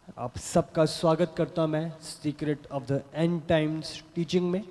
आप सबका स्वागत करता हूं मैं secret of the end times teaching में।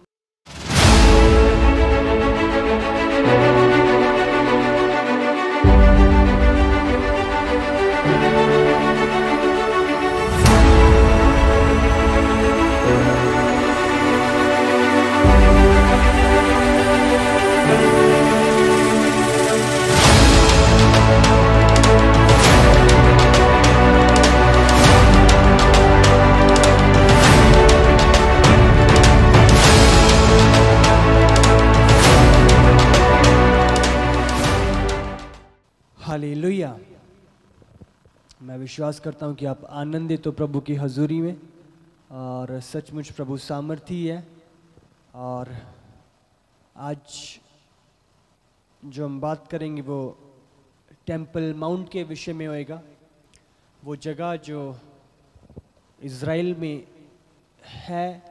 हालेलुया। मैं विश्वास करता हूं कि आप आनंदित हो प्रभु की हजूरी में और सचमुच प्रभु सामर्थी है। और आज जो हम बात करेंगे वो टेंपल माउंट के विषय में होएगा। वो जगह जो इज़राइल में है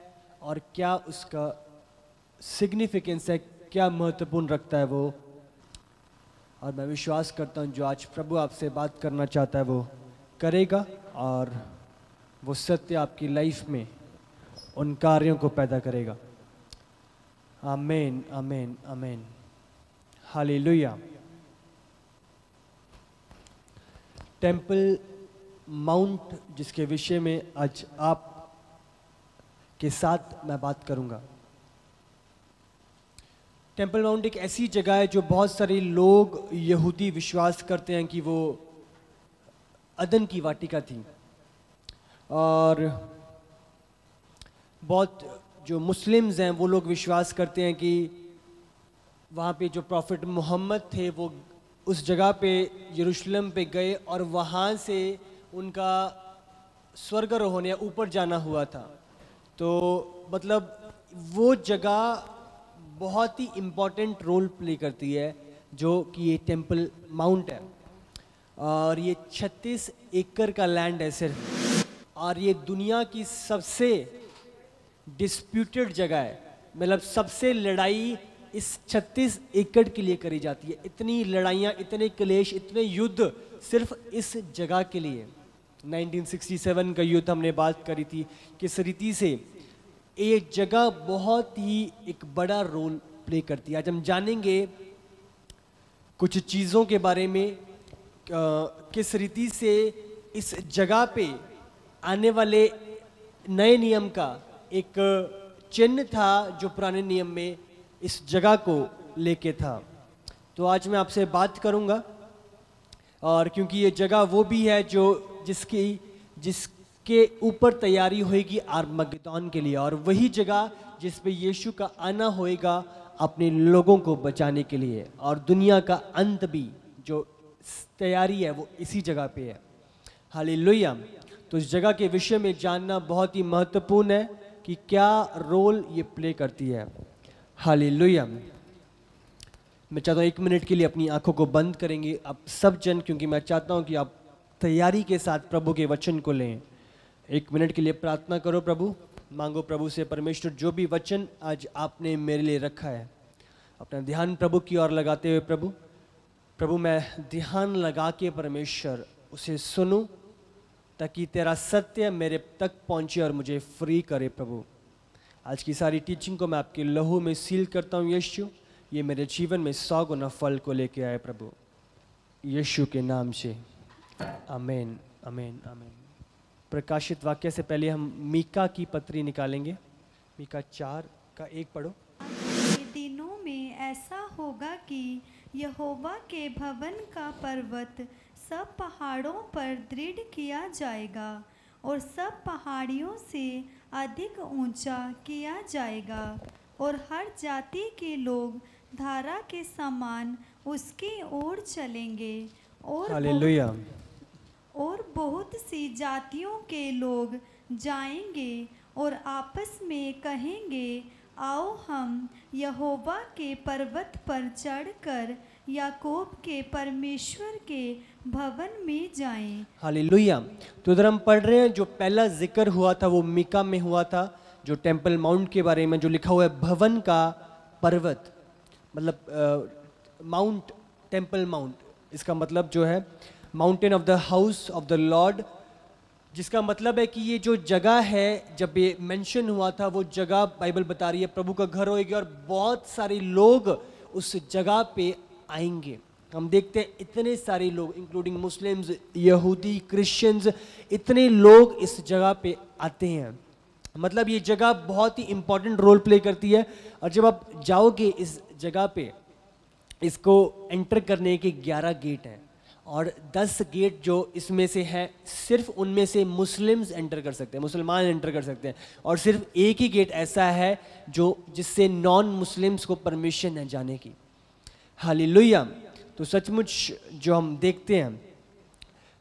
और क्या उसका सिग्निफिकेंस है, क्या महत्वपूर्ण रखता है वो। और मैं विश्वास करता हूँ जो आज प्रभु आपसे बात करना चाहता है वो करेगा और वो सत्य आपकी लाइफ में उन कार्यों को पैदा करेगा। आमीन आमीन आमीन। हालेलुया। टेंपल माउंट जिसके विषय में आज आप के साथ मैं बात करूंगा। टेंपल माउंट एक ऐसी जगह है जो बहुत सारे लोग यहूदी विश्वास करते हैं कि वो अदन की वाटिका थी, और बहुत जो मुस्लिम्स हैं वो लोग विश्वास करते हैं कि वहाँ पे जो प्रॉफिट मोहम्मद थे वो उस जगह पे यरूशलेम पे गए और वहाँ से उनका स्वर्गारोहण या ऊपर जाना हुआ था। तो मतलब वो जगह बहुत ही इम्पॉर्टेंट रोल प्ले करती है जो कि ये टेंपल माउंट है। और ये 36 एकड़ का लैंड है सिर्फ, और ये दुनिया की सबसे डिस्प्यूटेड जगह है। मतलब सबसे लड़ाई इस 36 एकड़ के लिए करी जाती है। इतनी लड़ाइयाँ, इतने क्लेश, इतने युद्ध सिर्फ इस जगह के लिए। 1967 का युद्ध हमने बात करी थी किस रीति से ये जगह बहुत ही एक बड़ा रोल प्ले करती है। आज हम जानेंगे कुछ चीज़ों के बारे में, किस रीति से इस जगह पे आने वाले नए नियम का एक चिन्ह था जो पुराने नियम में इस जगह को लेके था। तो आज मैं आपसे बात करूंगा, और क्योंकि ये जगह वो भी है जो जिसके ऊपर तैयारी होएगी आर्मगेदोन के लिए, और वही जगह जिस पे यीशु का आना होएगा अपने लोगों को बचाने के लिए, और दुनिया का अंत भी जो तैयारी है वो इसी जगह पे है। हालेलुया। तो इस जगह के विषय में जानना बहुत ही महत्वपूर्ण है कि क्या रोल ये प्ले करती है। हालेलुया। मैं चाहता हूँ 1 मिनट के लिए अपनी आंखों को बंद करेंगे आप सब जन, क्योंकि मैं चाहता हूँ कि आप तैयारी के साथ प्रभु के वचन को लें। 1 मिनट के लिए प्रार्थना करो, प्रभु मांगो प्रभु से, परमेश्वर जो भी वचन आज आपने मेरे लिए रखा है अपना ध्यान प्रभु की ओर लगाते हुए प्रभु मैं ध्यान लगा के परमेश्वर उसे सुनूं, ताकि तेरा सत्य मेरे तक पहुंचे और मुझे फ्री करे। प्रभु आज की सारी टीचिंग को मैं आपके लहू में सील करता हूँ यीशु, ये मेरे जीवन में 100 गुना फल को लेके आए प्रभु, यीशु के नाम से आमीन आमीन आमीन। प्रकाशित वाक्य से पहले हम मीका की पत्री निकालेंगे। मीका 4:1 पढ़ो। दिनों में ऐसा होगा कि यहोवा के भवन का पर्वत सब पहाड़ों पर दृढ़ किया जाएगा और सब पहाड़ियों से अधिक ऊंचा किया जाएगा, और हर जाति के लोग धारा के समान उसकी ओर चलेंगे। हालेलुया। और बहुत सी जातियों के लोग जाएंगे और आपस में कहेंगे, आओ हम यहोवा के पर्वत पर चढ़कर याकूब के परमेश्वर के भवन में जाएं। हालेलुया। तो इधर हम पढ़ रहे हैं जो पहला जिक्र हुआ था वो मीका में हुआ था, जो टेंपल माउंट के बारे में जो लिखा हुआ है भवन का पर्वत, मतलब माउंट, टेंपल माउंट, इसका मतलब जो है mountain of the house of the Lord, जिसका मतलब है कि ये जो जगह है, जब ये मेंशन हुआ था, वो जगह बाइबल बता रही है प्रभु का घर होएगी और बहुत सारे लोग उस जगह पे आएंगे। हम देखते हैं इतने सारे लोग, इंक्लूडिंग मुस्लिम्स, यहूदी, क्रिश्चियंस, इतने लोग इस जगह पे आते हैं। मतलब ये जगह बहुत ही इंपॉर्टेंट रोल प्ले करती है। और जब आप जाओगे इस जगह पे, इसको एंटर करने के 11 गेट हैं और 10 गेट जो इसमें से है, सिर्फ उनमें से मुस्लिम्स एंटर कर सकते हैं, मुसलमान एंटर कर सकते हैं। और सिर्फ एक ही गेट ऐसा है जो जिससे नॉन मुस्लिम्स को परमिशन है जाने की। हालेलुया। तो सचमुच जो हम देखते हैं,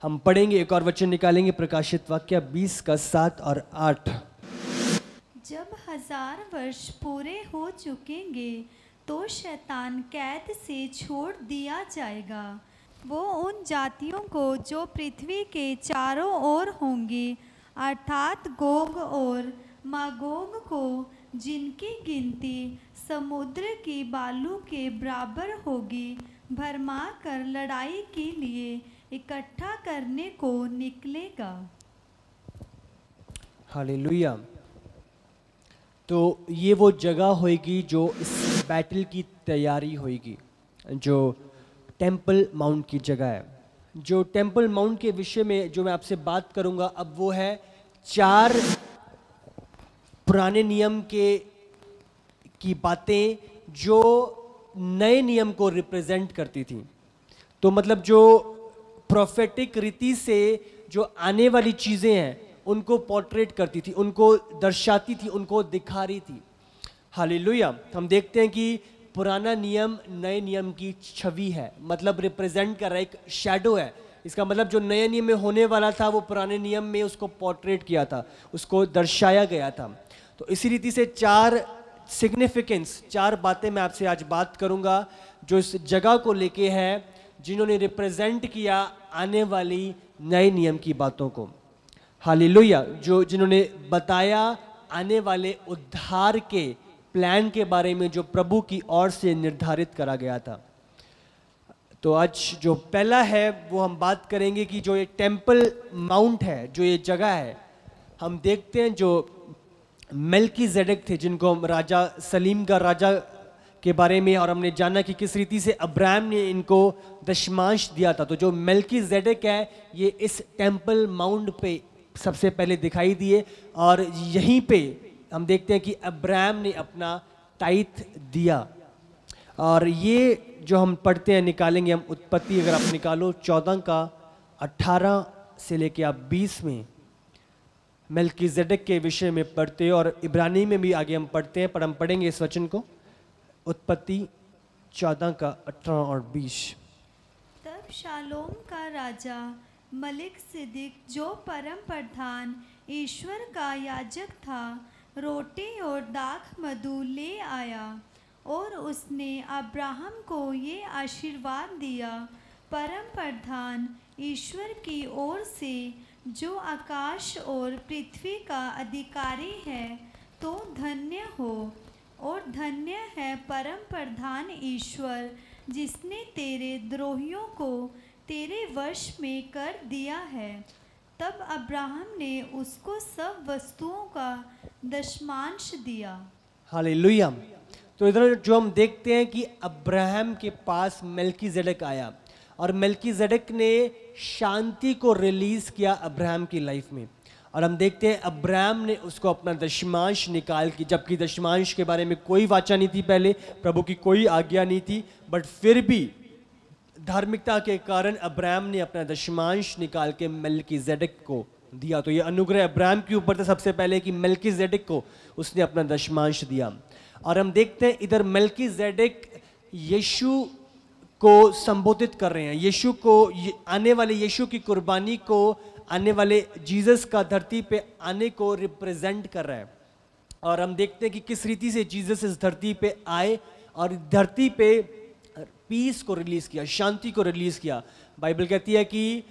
हम पढ़ेंगे, एक और वचन निकालेंगे, प्रकाशित वाक्य 20 का 7 और 8। जब 1000 वर्ष पूरे हो चुकेंगे तो शैतान कैद से छोड़ दिया जाएगा। वो उन जातियों को जो पृथ्वी के चारों ओर होंगी, अर्थात गोग और मागोग को, जिनकी गिनती समुद्र की बालू के बराबर होगी, भरमा कर लड़ाई के लिए इकट्ठा करने को निकलेगा। हालेलुया। तो ये वो जगह होगी जो इस बैटल की तैयारी होगी, जो टेंपल माउंट की जगह है। जो टेंपल माउंट के विषय में जो मैं आपसे बात करूंगा अब, वो है 4 पुराने नियम की बातें जो नए नियम को रिप्रेजेंट करती थी। तो मतलब जो प्रोफेटिक रीति से जो आने वाली चीज़ें हैं उनको पोर्ट्रेट करती थी, उनको दर्शाती थी, उनको दिखा रही थी। हालेलुया। हम देखते हैं कि पुराना नियम नए नियम की छवि है, मतलब रिप्रेजेंट कर रहा है, एक शैडो है। इसका मतलब जो नए नियम में होने वाला था वो पुराने नियम में उसको पोर्ट्रेट किया था, उसको दर्शाया गया था। तो इसी रीति से 4 सिग्निफिकेंस, 4 बातें मैं आपसे आज बात करूंगा जो इस जगह को लेके है, जिन्होंने रिप्रेजेंट किया आने वाली नए नियम की बातों को। हालेलुया। जो जिन्होंने बताया आने वाले उद्धार के प्लान के बारे में जो प्रभु की ओर से निर्धारित करा गया था। तो आज जो पहला है वो हम बात करेंगे कि जो ये टेंपल माउंट है, जो ये जगह है, हम देखते हैं जो मेल्कीजेडेक थे, जिनको हम राजा सलीम का राजा के बारे में, और हमने जाना कि किस रीति से अब्राहम ने इनको दशमांश दिया था। तो जो मेल्कीजेडेक है ये इस टेंपल माउंट पे सबसे पहले दिखाई दिए, और यहीं पे हम देखते हैं कि अब्राहम ने अपना टाइथ दिया। और ये जो हम पढ़ते हैं, निकालेंगे हम उत्पत्ति, अगर आप निकालो 14 का 18 से लेके आप 20 में मेल्कीजेडेक के विषय में पढ़ते हैं, और इब्रानी में भी आगे हम पढ़ते हैं, पर हम पढ़ेंगे इस वचन को, उत्पत्ति 14 का 18 और 20। तब शालोम का राजा मलिक-सिदिक, जो परम प्रधान ईश्वर का याजक था, रोटी और दाख मधु ले आया, और उसने अब्राहम को ये आशीर्वाद दिया, परम प्रधान ईश्वर की ओर से, जो आकाश और पृथ्वी का अधिकारी है, तो धन्य हो, और धन्य है परम प्रधान ईश्वर, जिसने तेरे द्रोहियों को तेरे वश में कर दिया है। तब अब्राहम ने उसको सब वस्तुओं का दशमांश दिया। हालेलुया। तो इधर जो हम देखते हैं कि अब्राहम के पास मेल्कीजेडेक आया, और मेल्कीजेडेक ने शांति को रिलीज किया अब्राहम की लाइफ में। और हम देखते हैं अब्राहम ने उसको अपना दशमांश निकाल के, जबकि दशमांश के बारे में कोई वाचा नहीं थी पहले, प्रभु की कोई आज्ञा नहीं थी, बट फिर भी धार्मिकता के कारण अब्राहम ने अपना दशमांश निकाल के मेल्कीजेडेक को दिया। तो ये अनुग्रह अब्राहम के ऊपर था सबसे पहले कि मेल्कीजेडेक को उसने अपना दशमांश दिया। और हम देखते हैं इधर मेल्कीजेडेक यीशु को संबोधित कर रहे हैं, यीशु को, आने वाले यीशु की कुर्बानी को, आने वाले जीसस का धरती पे आने को रिप्रेजेंट कर रहा है। और हम देखते हैं कि किस रीति से जीसस इस धरती पे आए और धरती पे पीस को रिलीज किया, शांति को रिलीज किया। बाइबल कहती है कि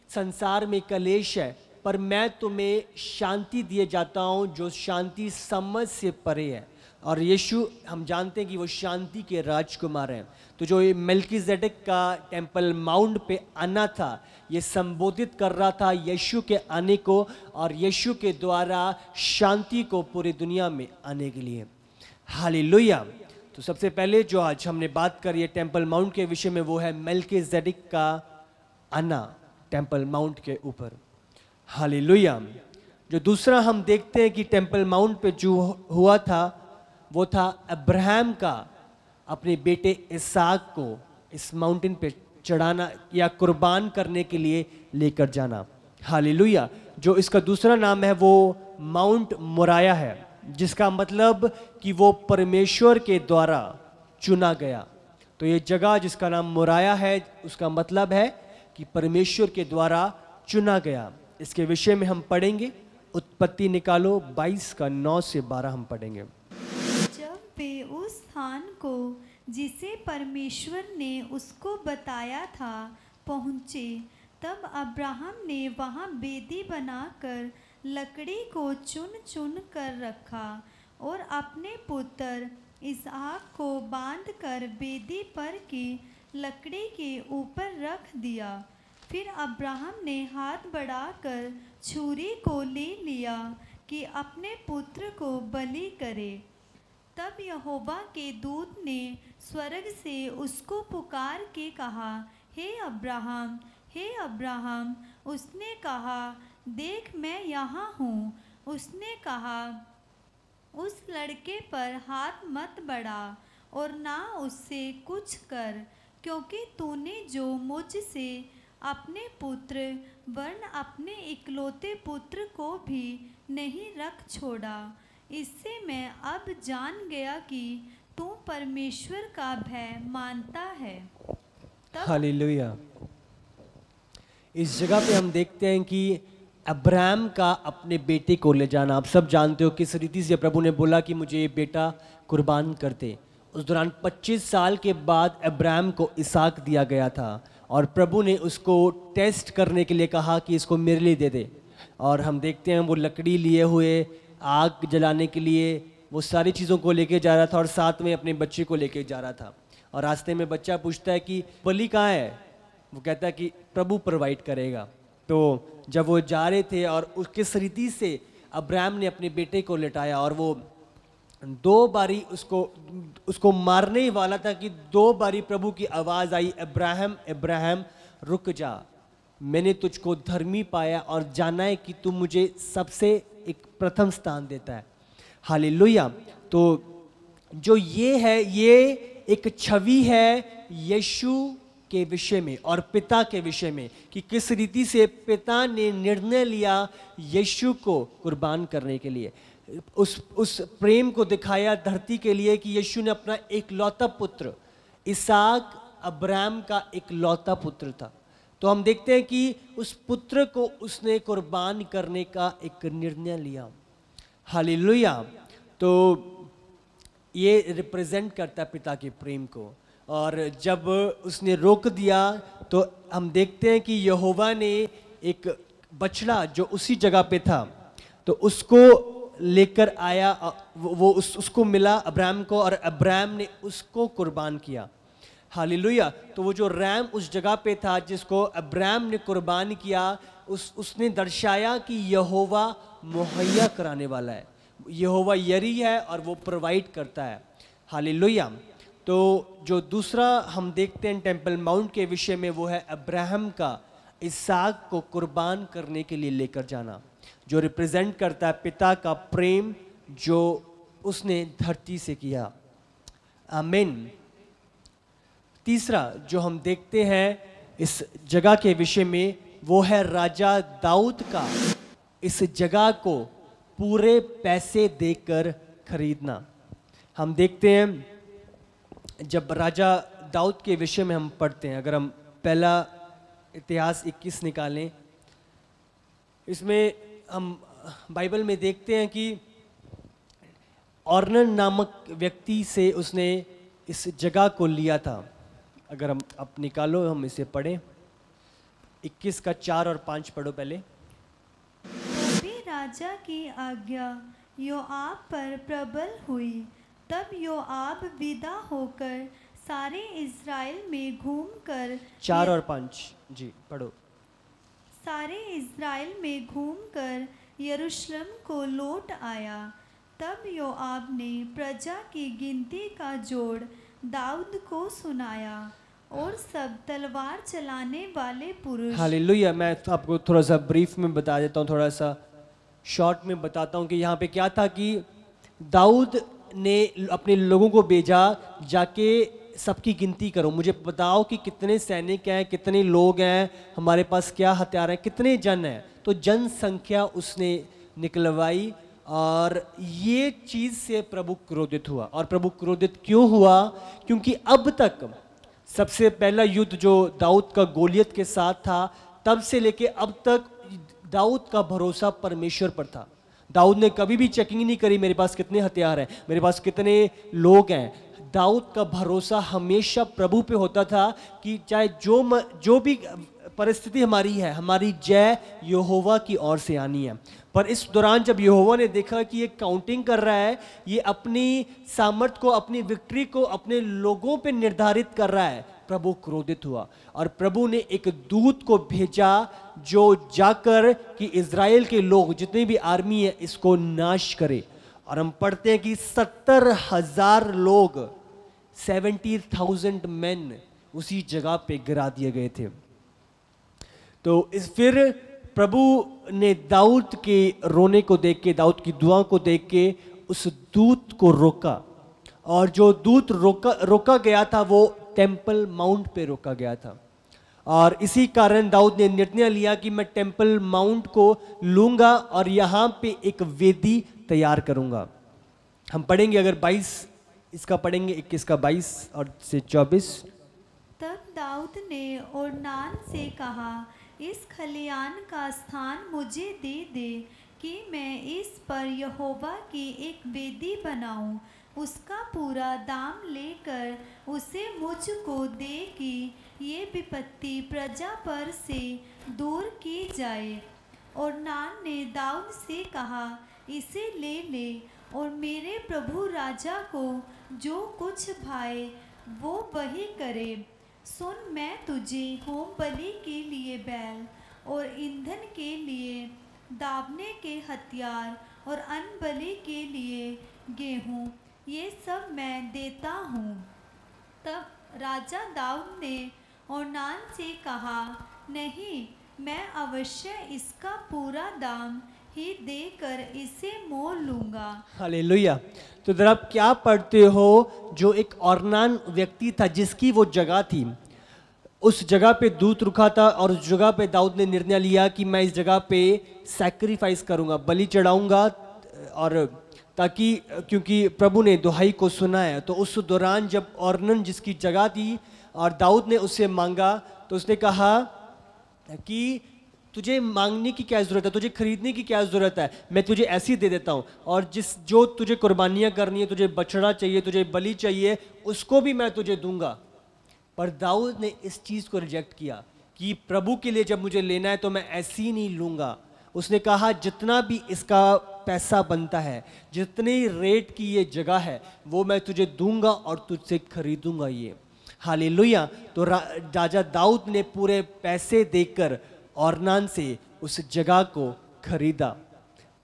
संसार में कलेश है, पर मैं तुम्हें शांति दिए जाता हूं जो शांति समझ से परे है। और यीशु हम जानते हैं कि वो शांति के राजकुमार हैं। तो जो ये मेल्कीजेडेक का टेम्पल माउंट पे आना था, ये संबोधित कर रहा था यीशु के आने को और यीशु के द्वारा शांति को पूरी दुनिया में आने के लिए। हालेलुया। तो सबसे पहले जो आज हमने बात करी है टेम्पल माउंट के विषय में, वो है मेल्कीजेडेक का आना टेम्पल माउंट के ऊपर। हालेलुया। जो दूसरा हम देखते हैं कि टेम्पल माउंट पे जो हुआ था, वो था अब्राहम का अपने बेटे इसहाक को इस माउंटेन पे चढ़ाना या कुर्बान करने के लिए लेकर जाना। हालेलुया। जो इसका दूसरा नाम है वो माउंट मोराया है, जिसका मतलब कि वो परमेश्वर के द्वारा चुना गया। तो ये जगह जिसका नाम मोराया है, उसका मतलब है कि परमेश्वर के द्वारा चुना गया। इसके विषय में हम पढ़ेंगे, उत्पत्ति निकालो 22 का 9 से 12 हम पढ़ेंगे। जब वे उस स्थान को जिसे परमेश्वर ने उसको बताया था पहुँचे, तब अब्राहम ने वहाँ वेदी बनाकर लकड़ी को चुन चुन कर रखा और अपने पुत्र इसहाक को बांधकर वेदी पर की लकड़ी के ऊपर रख दिया। फिर अब्राहम ने हाथ बढ़ाकर छुरी को ले लिया कि अपने पुत्र को बलि करे। तब यहोवा के दूत ने स्वर्ग से उसको पुकार के कहा, हे अब्राहम, हे अब्राहम। उसने कहा, देख मैं यहाँ हूँ। उसने कहा, उस लड़के पर हाथ मत बढ़ा और ना उससे कुछ कर, क्योंकि तूने जो मुझसे अपने पुत्र वरन अपने इकलौते पुत्र को भी नहीं रख छोड़ा। इससे मैं अब जान गया कि तू परमेश्वर का भय मानता है। हालेलुया। इस जगह पे हम देखते हैं कि अब्राहम का अपने बेटे को ले जाना, आप सब जानते हो किस रीति से प्रभु ने बोला कि मुझे ये बेटा कुर्बान करते। उस दौरान 25 साल के बाद अब्राहम को इसहाक दिया गया था और प्रभु ने उसको टेस्ट करने के लिए कहा कि इसको मेरे लिए दे दे। और हम देखते हैं वो लकड़ी लिए हुए आग जलाने के लिए वो सारी चीज़ों को लेके जा रहा था और साथ में अपने बच्चे को लेके जा रहा था। और रास्ते में बच्चा पूछता है कि बलि कहाँ है? वो कहता है कि प्रभु प्रोवाइड करेगा। तो जब वो जा रहे थे और किस रीति से अब्राहम ने अपने बेटे को लिटाया और वो 2 बारी उसको मारने ही वाला था कि 2 बारी प्रभु की आवाज़ आई, अब्राहम अब्राहम रुक जा, मैंने तुझको धर्मी पाया और जाना है कि तू मुझे सबसे एक प्रथम स्थान देता है। हालेलुया। तो जो ये है, ये एक छवि है यीशु के विषय में और पिता के विषय में कि किस रीति से पिता ने निर्णय लिया यीशु को कुर्बान करने के लिए। उस प्रेम को दिखाया धरती के लिए कि यीशु ने अपना एकलौता पुत्र, इसहाक अब्राहम का एकलौता पुत्र था। तो हम देखते हैं कि उस पुत्र को उसने कुर्बान करने का एक निर्णय लिया। हालेलुया। तो ये रिप्रेजेंट करता है पिता के प्रेम को। और जब उसने रोक दिया तो हम देखते हैं कि यहोवा ने एक बछड़ा जो उसी जगह पे था तो उसको लेकर आया, उसको मिला अब्राहम को और अब्राहम ने उसको कुर्बान किया। हालेलुया। तो वो जो रैम उस जगह पे था जिसको अब्राहम ने कुर्बान किया, उसने दर्शाया कि यहोवा मुहैया कराने वाला है, यहोवा यरी है और वो प्रोवाइड करता है। हालेलुया। तो जो दूसरा हम देखते हैं टेम्पल माउंट के विषय में, वो है अब्राहम का इसहाक को कुर्बान करने के लिए लेकर जाना, जो रिप्रेजेंट करता है पिता का प्रेम जो उसने धरती से किया। आमीन। तीसरा जो हम देखते हैं इस जगह के विषय में, वो है राजा दाऊद का इस जगह को पूरे पैसे देकर खरीदना। हम देखते हैं जब राजा दाऊद के विषय में हम पढ़ते हैं, अगर हम पहला इतिहास 21 निकालें, इसमें हम बाइबल में देखते हैं कि ऑर्नन नामक व्यक्ति से उसने इस जगह को लिया था। अगर हम अब निकालो, हम इसे पढ़ें, 21 का 4 और 5 पढ़ो पहले। तो भी राजा की आज्ञा योआब पर प्रबल हुई। तब योआब विदा होकर सारे इज़राइल में घूमकर 4 और 5 जी पढ़ो। सारे इज़राइल में घूमकर यरूशलेम को लौट आया। तब योआब ने प्रजा की गिनती का जोड़ दाऊद को सुनाया और सब तलवार चलाने वाले पुरुष। हालेलुया। मैं आपको थोड़ा सा ब्रीफ में बता देता हूँ, थोड़ा सा शॉर्ट में बताता हूँ कि यहाँ पे क्या था कि दाऊद ने अपने लोगों को भेजा, जाके सबकी गिनती करो, मुझे बताओ कि कितने सैनिक हैं, कितने लोग हैं, हमारे पास क्या हथियार हैं, कितने जन हैं। तो जनसंख्या उसने निकलवाई और ये चीज़ से प्रभु क्रोधित हुआ। और प्रभु क्रोधित क्यों हुआ? क्योंकि अब तक सबसे पहला युद्ध जो दाऊद का गोलियत के साथ था, तब से लेके अब तक दाऊद का भरोसा परमेश्वर पर था। दाऊद ने कभी भी चेकिंग नहीं करी मेरे पास कितने हथियार हैं, मेरे पास कितने लोग हैं। दाऊद का भरोसा हमेशा प्रभु पे होता था कि चाहे जो भी परिस्थिति हमारी है, हमारी जय यहोवा की ओर से आनी है। पर इस दौरान जब यहोवा ने देखा कि ये काउंटिंग कर रहा है, ये अपनी सामर्थ को, अपनी विक्ट्री को अपने लोगों पे निर्धारित कर रहा है, प्रभु क्रोधित हुआ। और प्रभु ने एक दूत को भेजा जो जाकर कि इज़राइल के लोग जितनी भी आर्मी है इसको नाश करे। और हम पढ़ते हैं कि 70,000 लोग, 70,000 मैन उसी जगह पे गिरा दिए गए थे। तो फिर प्रभु ने दाऊद के रोने को देख के, दाऊद की दुआ को देख के उस दूत को रोका। और जो दूत रोका गया था वो टेम्पल माउंट पे रोका गया था। और इसी कारण दाऊद ने निर्णय लिया कि मैं टेम्पल माउंट को लूंगा और यहाँ पे एक वेदी तैयार करूंगा। हम पढ़ेंगे, अगर 22 इसका पढ़ेंगे, 21 का 22 और से 24। तब दाऊद ने ओर्नान से कहा, इस खलियान का स्थान मुझे दे दे कि मैं इस पर यहोवा की एक वेदी बनाऊं। उसका पूरा दाम लेकर उसे मुझको दे कि ये विपत्ति प्रजा पर से दूर की जाए। ओर्नान ने दाऊद से कहा, इसे ले ले और मेरे प्रभु राजा को जो कुछ भाए वो वही करे। सुन, मैं तुझे होम बलि के लिए बैल और ईंधन के लिए दावने के हथियार और अन्न बलि के लिए गेहूँ, ये सब मैं देता हूँ। तब राजा दाऊद ने ओर्नान से कहा, नहीं, मैं अवश्य इसका पूरा दाम ही देकर इसे मोल लूंगा। हालेलुया। तो जरा आप क्या पढ़ते हो, जो एक ओर्नान व्यक्ति था जिसकी वो जगह थी, उस जगह पे दूत रुका था और उस जगह पे दाऊद ने निर्णय लिया कि मैं इस जगह पे सैक्रिफाइस करूंगा, बलि चढ़ाऊंगा। और ताकि क्योंकि प्रभु ने दुहाई को सुना है। तो उस दौरान जब ओर्नान जिसकी जगह थी और दाऊद ने उससे मांगा, तो उसने कहा कि तुझे मांगने की क्या ज़रूरत है, तुझे खरीदने की क्या ज़रूरत है, मैं तुझे ऐसी दे देता हूँ। और जो तुझे कुर्बानियाँ करनी है, तुझे बछड़ा चाहिए, तुझे बलि चाहिए, उसको भी मैं तुझे दूंगा। पर दाऊद ने इस चीज़ को रिजेक्ट किया कि प्रभु के लिए जब मुझे लेना है तो मैं ऐसी नहीं लूँगा। उसने कहा, जितना भी इसका पैसा बनता है, जितने रेट की ये जगह है, वो मैं तुझे दूंगा और तुझसे खरीदूंगा ये। हालेलुया। तो राजा दाऊद ने पूरे पैसे देकर ओर्नान से उस जगह को खरीदा।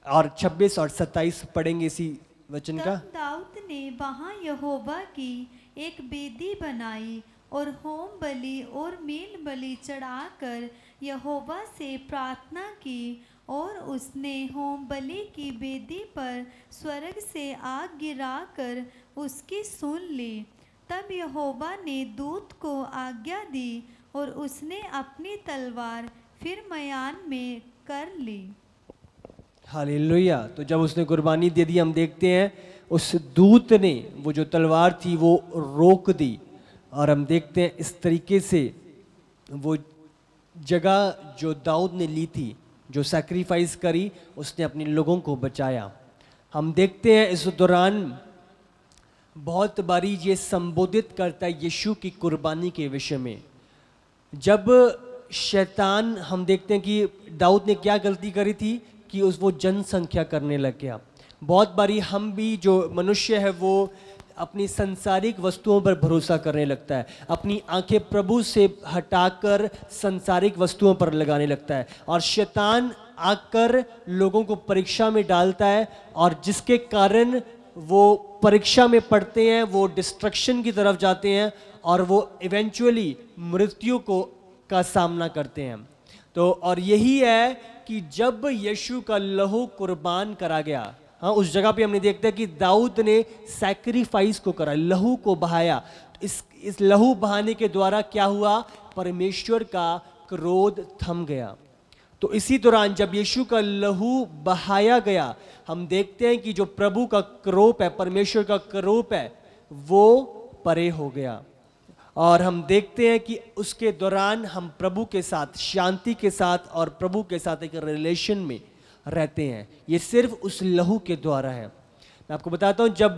और 26 और 27 पढ़ेंगे इसी वचन का। तब दाऊद ने वहाँ यहोवा की एक वेदी बनाई और होम बलि और मेल बलि चढ़ाकर यहोवा से प्रार्थना की। और उसने होम बलि की वेदी पर स्वर्ग से आग गिराकर उसकी सुन ली। तब यहोवा ने दूत को आज्ञा दी और उसने अपनी तलवार फिर मयान में कर ली। हालेलुया। तो जब उसने कुर्बानी दे दी, हम देखते हैं उस दूत ने वो जो तलवार थी वो रोक दी। और हम देखते हैं इस तरीके से वो जगह जो दाऊद ने ली थी, जो सैक्रिफाइस करी, उसने अपने लोगों को बचाया। हम देखते हैं इस दौरान बहुत बारी ये संबोधित करता है यीशु की कुर्बानी के विषय में। जब शैतान, हम देखते हैं कि दाऊद ने क्या गलती करी थी कि वो जनसंख्या करने लग गया। बहुत बारी हम भी जो मनुष्य है वो अपनी सांसारिक वस्तुओं पर भरोसा करने लगता है, अपनी आंखें प्रभु से हटाकर सांसारिक वस्तुओं पर लगाने लगता है, और शैतान आकर लोगों को परीक्षा में डालता है, और जिसके कारण वो परीक्षा में पड़ते हैं, वो डिस्ट्रक्शन की तरफ जाते हैं, और वो इवेंचुअली मृत्यु का सामना करते हैं। तो और यही है कि जब यीशु का लहू कुर्बान करा गया, हाँ, उस जगह पे हमने देखते हैं कि दाऊद ने सैक्रिफाइस को करा, लहू को बहाया। इस लहू बहाने के द्वारा क्या हुआ? परमेश्वर का क्रोध थम गया। तो इसी दौरान जब यीशु का लहू बहाया गया, हम देखते हैं कि जो प्रभु का क्रोध है, परमेश्वर का क्रोध है, वो परे हो गया। और हम देखते हैं कि उसके दौरान हम प्रभु के साथ शांति के साथ और प्रभु के साथ एक रिलेशन में रहते हैं। ये सिर्फ उस लहू के द्वारा है। मैं आपको बताता हूँ, जब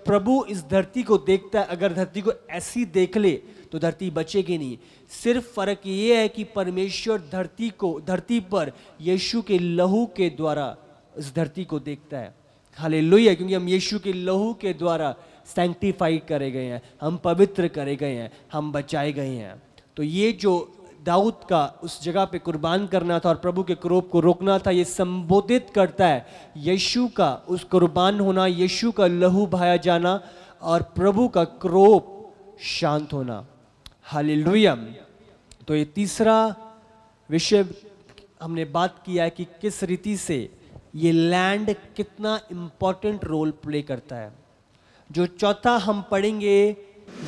प्रभु इस धरती को देखता है, अगर धरती को ऐसी देख ले तो धरती बचेगी नहीं। सिर्फ फर्क ये है कि परमेश्वर धरती पर यीशु के लहू के द्वारा इस धरती को देखता है। हालेलुया, क्योंकि हम यीशु के लहू के द्वारा सैंक्टिफाई करे गए हैं, हम पवित्र करे गए हैं, हम बचाए गए हैं। तो ये जो दाऊद का उस जगह पे कुर्बान करना था और प्रभु के क्रोध को रोकना था, ये संबोधित करता है यीशु का उस कुर्बान होना, यीशु का लहू बहाया जाना और प्रभु का क्रोध शांत होना। हालेलुया। तो ये तीसरा विषय हमने बात किया है कि किस रीति से ये लैंड कितना इम्पोर्टेंट रोल प्ले करता है। जो चौथा हम पढ़ेंगे,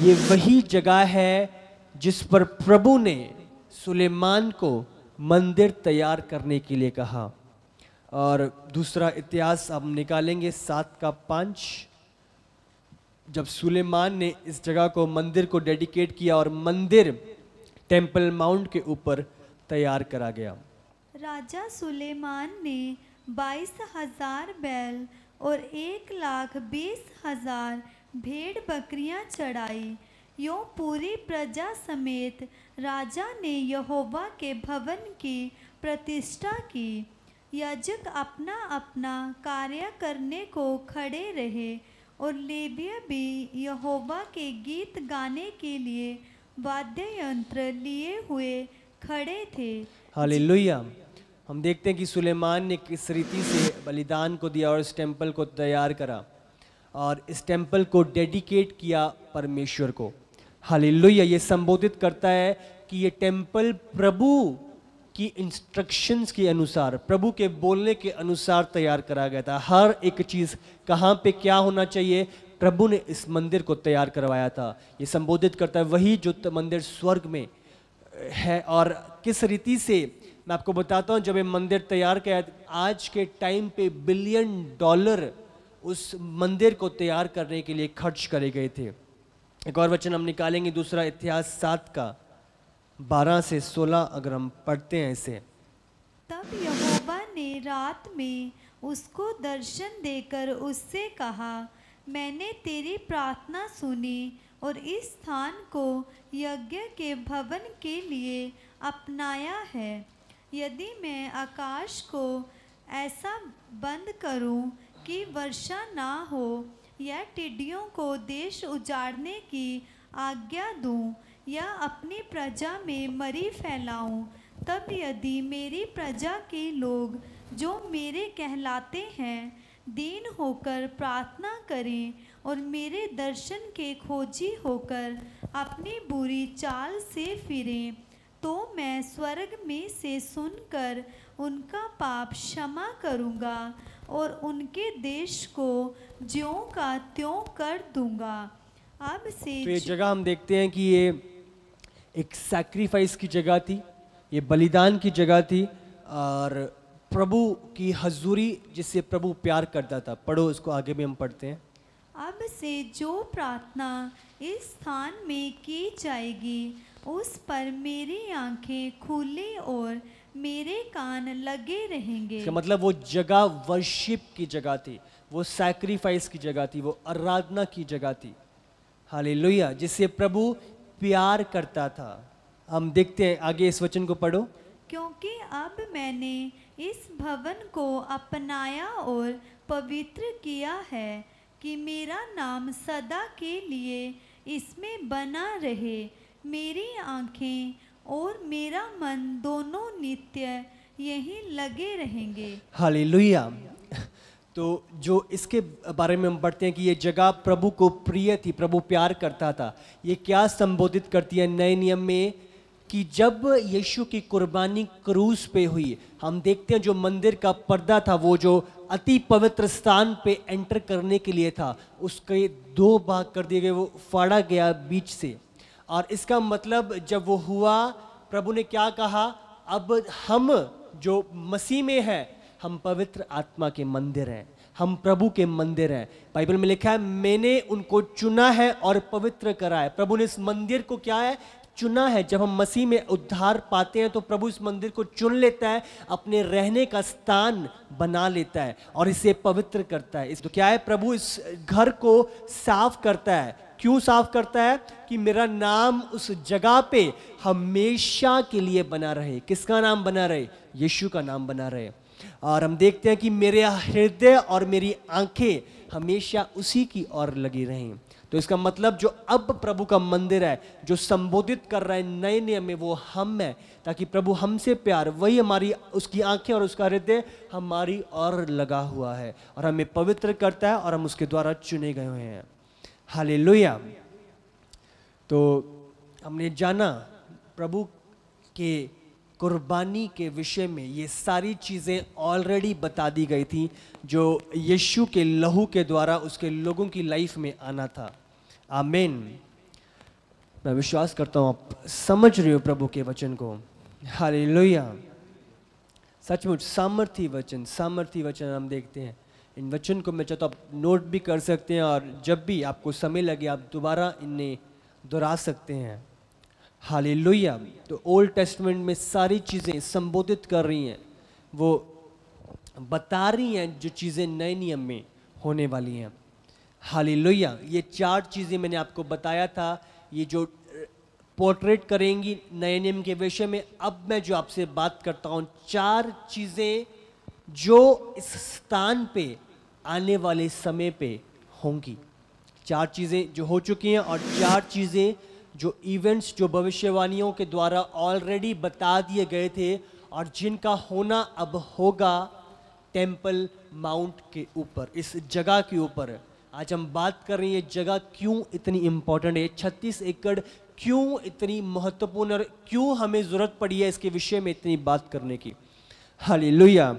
ये वही जगह है जिस पर प्रभु ने सुलेमान को मंदिर तैयार करने के लिए कहा। और दूसरा इतिहास हम निकालेंगे 7:5, जब सुलेमान ने इस जगह को, मंदिर को डेडिकेट किया और मंदिर टेम्पल माउंट के ऊपर तैयार करा गया। राजा सुलेमान ने 22,000 बैल और 1,20,000 भेड़ बकरियां चढ़ाई। यूं पूरी प्रजा समेत राजा ने यहोवा के भवन की प्रतिष्ठा की। याजक अपना अपना कार्य करने को खड़े रहे और लेविय भी यहोवा के गीत गाने के लिए वाद्य यंत्र लिए हुए खड़े थे। हालेलुया। हम देखते हैं कि सुलेमान ने किस रीति से बलिदान को दिया और इस टेम्पल को तैयार करा और इस टेम्पल को डेडिकेट किया परमेश्वर को। हालेलुया। ये संबोधित करता है कि ये टेम्पल प्रभु की इंस्ट्रक्शंस के अनुसार, प्रभु के बोलने के अनुसार तैयार करा गया था। हर एक चीज़ कहाँ पे क्या होना चाहिए, प्रभु ने इस मंदिर को तैयार करवाया था। ये संबोधित करता है वही जो मंदिर स्वर्ग में है। और किस रीति से, मैं आपको बताता हूँ, जब ये मंदिर तैयार किया, आज के टाइम पे $1 बिलियन उस मंदिर को तैयार करने के लिए खर्च करे गए थे। एक और वचन हम निकालेंगे, दूसरा इतिहास 7:12-16, अगर हम पढ़ते हैं इसे। तब यहोवा ने रात में उसको दर्शन देकर उससे कहा, मैंने तेरी प्रार्थना सुनी और इस स्थान को यज्ञ के भवन के लिए अपनाया है। यदि मैं आकाश को ऐसा बंद करूं कि वर्षा ना हो या टिड्डियों को देश उजाड़ने की आज्ञा दूं या अपनी प्रजा में मरी फैलाऊं, तब यदि मेरी प्रजा के लोग जो मेरे कहलाते हैं दीन होकर प्रार्थना करें और मेरे दर्शन के खोजी होकर अपनी बुरी चाल से फिरें, तो मैं स्वर्ग में से सुनकर उनका पाप क्षमा करूँगा और उनके देश को ज्यों का त्यों कर दूंगा। अब से तो ये जगह हम देखते हैं कि ये एक सैक्रिफाइस की जगह थी, ये बलिदान की जगह थी और प्रभु की हजूरी जिससे प्रभु प्यार करता था। पढ़ो इसको, आगे भी हम पढ़ते हैं। अब से जो प्रार्थना इस स्थान में की जाएगी उस पर मेरी आंखें खुली और मेरे कान लगे रहेंगे। इसका मतलब वो जगह वर्शिप की जगह थी, वो सैक्रिफाइस की जगह थी, वो आराधना की जगह थी। हालेलुया, जिससे प्रभु प्यार करता था। हम देखते हैं आगे, इस वचन को पढ़ो। क्योंकि अब मैंने इस भवन को अपनाया और पवित्र किया है कि मेरा नाम सदा के लिए इसमें बना रहे। मेरी आँखें और मेरा मन दोनों नित्य यहीं लगे रहेंगे। हालेलुया। तो जो इसके बारे में हम पढ़ते हैं कि ये जगह प्रभु को प्रिय थी, प्रभु प्यार करता था। ये क्या संबोधित करती है नए नियम में कि जब यीशु की कुर्बानी क्रूस पे हुई, हम देखते हैं जो मंदिर का पर्दा था, वो जो अति पवित्र स्थान पे एंटर करने के लिए था, उसके 2 भाग कर दिए गए, वो फाड़ा गया बीच से। और इसका मतलब जब वो हुआ, प्रभु ने क्या कहा, अब हम जो मसीह में है, हम पवित्र आत्मा के मंदिर हैं, हम प्रभु के मंदिर हैं। बाइबल में लिखा है मैंने उनको चुना है और पवित्र करा है। प्रभु ने इस मंदिर को क्या है, चुना है। जब हम मसीह में उद्धार पाते हैं तो प्रभु इस मंदिर को चुन लेता है, अपने रहने का स्थान बना लेता है और इसे पवित्र करता है। इस तो क्या है, प्रभु इस घर को साफ करता है। क्यों साफ करता है? कि मेरा नाम उस जगह पे हमेशा के लिए बना रहे। किसका नाम बना रहे? यीशु का नाम बना रहे। और हम देखते हैं कि मेरे हृदय और मेरी आंखें हमेशा उसी की ओर लगी रहें। तो इसका मतलब जो अब प्रभु का मंदिर है, जो संबोधित कर रहा है नए नियम में, वो हम है, ताकि प्रभु हमसे प्यार, वही हमारी उसकी आंखें और उसका हृदय हमारी ओर लगा हुआ है और हमें पवित्र करता है और हम उसके द्वारा चुने गए हुए हैं। हालेलुया। तो हमने जाना प्रभु के कुर्बानी के विषय में, ये सारी चीज़ें ऑलरेडी बता दी गई थी जो यीशु के लहू के द्वारा उसके लोगों की लाइफ में आना था। आमीन। मैं विश्वास करता हूँ आप समझ रहे हो प्रभु के वचन को। हालेलुया। सचमुच सामर्थी वचन हम देखते हैं। इन वचन को मैं चाहता हूँ आप नोट भी कर सकते हैं और जब भी आपको समय लगे आप दोबारा इन्हें दोहरा सकते हैं। हालेलुया। तो ओल्ड टेस्टमेंट में सारी चीज़ें संबोधित कर रही हैं, वो बता रही हैं जो चीज़ें नए नियम में होने वाली हैं। हालेलुया। ये 4 चीज़ें मैंने आपको बताया था, ये जो पोर्ट्रेट करेंगी नए नियम के विषय में। अब मैं जो आपसे बात करता हूँ 4 चीज़ें जो इस स्थान पे आने वाले समय पे होंगी। 4 चीज़ें जो हो चुकी हैं और 4 चीज़ें जो इवेंट्स जो भविष्यवाणियों के द्वारा ऑलरेडी बता दिए गए थे और जिनका होना अब होगा टेम्पल माउंट के ऊपर, इस जगह के ऊपर। आज हम बात कर रहे हैं ये जगह क्यों इतनी इम्पोर्टेंट है, 36 एकड़ क्यों इतनी महत्वपूर्ण और क्यों हमें ज़रूरत पड़ी है इसके विषय में इतनी बात करने की। हालेलुया।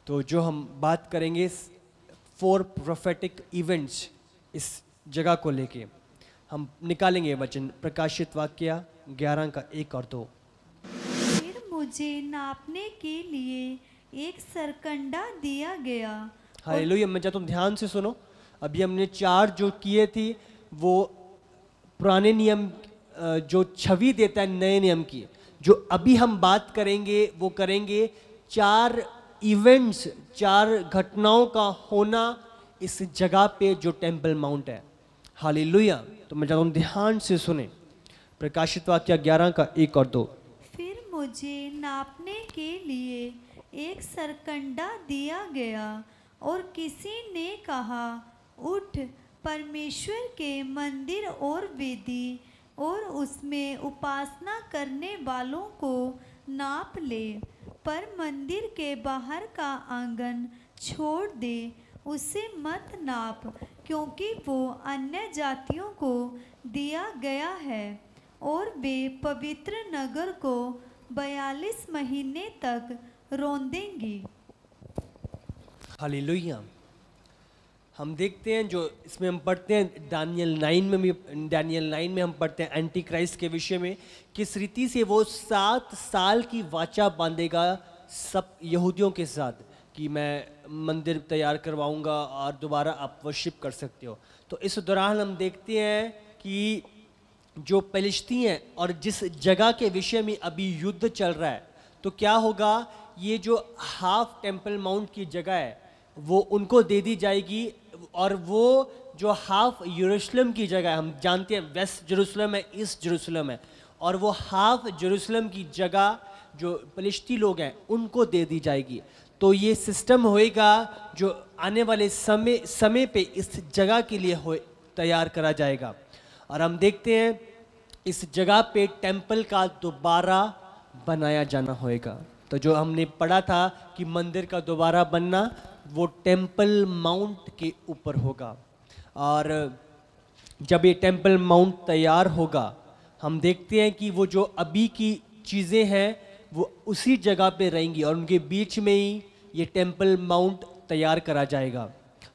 तो जो हम बात करेंगे 4 प्रोफेटिक इवेंट्स इस जगह को लेके, हम निकालेंगे वचन प्रकाशित वाक्य 11 का 1 और 2। फिर मुझे नापने के लिए एक सरकंडा दिया गया। हालेलुया। मैं चाहता हूँ ध्यान से सुनो। अभी हमने 4 जो किए थी वो पुराने नियम जो छवि देता है नए नियम की। जो अभी हम बात करेंगे वो करेंगे 4 इवेंट्स, 4 घटनाओं का होना इस जगह पे जो टेम्पल माउंट है। हालेलुया। तो मैं चाहता हूँ ध्यान से सुने। प्रकाशित वाक्य 11 का 1 और 2। फिर मुझे नापने के लिए एक सरकंडा दिया गया और किसी ने कहा, उठ, परमेश्वर के मंदिर और वेदी और उसमें उपासना करने वालों को नाप ले, पर मंदिर के बाहर का आंगन छोड़ दे, उसे मत नाप, क्योंकि वो अन्य जातियों को दिया गया है और वे पवित्र नगर को 42 महीने तक रौंदेंगी। हालेलुया। हम देखते हैं जो इसमें हम पढ़ते हैं दानियल 9 में हम पढ़ते हैं एंटी क्राइस्ट के विषय में, किस रीति से वो 7 साल की वाचा बांधेगा सब यहूदियों के साथ कि मैं मंदिर तैयार करवाऊंगा और दोबारा आप वर्शिप कर सकते हो। तो इस दौरान हम देखते हैं कि जो फलिश्ती हैं और जिस जगह के विषय में अभी युद्ध चल रहा है, तो क्या होगा, ये जो हाफ टेम्पल माउंट की जगह है वो उनको दे दी जाएगी और वो जो हाफ यरूशलेम की जगह है, हम जानते हैं वेस्ट जेरूशलेम है, ईस्ट जेरूशलेम है, और वो हाफ जेरूशलेम की जगह जो फलिश्ती लोग हैं उनको दे दी जाएगी। तो ये सिस्टम होएगा जो आने वाले समय पे इस जगह के लिए तैयार करा जाएगा। और हम देखते हैं इस जगह पे टेंपल का दोबारा बनाया जाना होएगा। तो जो हमने पढ़ा था कि मंदिर का दोबारा बनना वो टेंपल माउंट के ऊपर होगा, और जब ये टेंपल माउंट तैयार होगा हम देखते हैं कि वो जो अभी की चीज़ें हैं वो उसी जगह पे रहेंगी और उनके बीच में ही ये टेंपल माउंट तैयार करा जाएगा।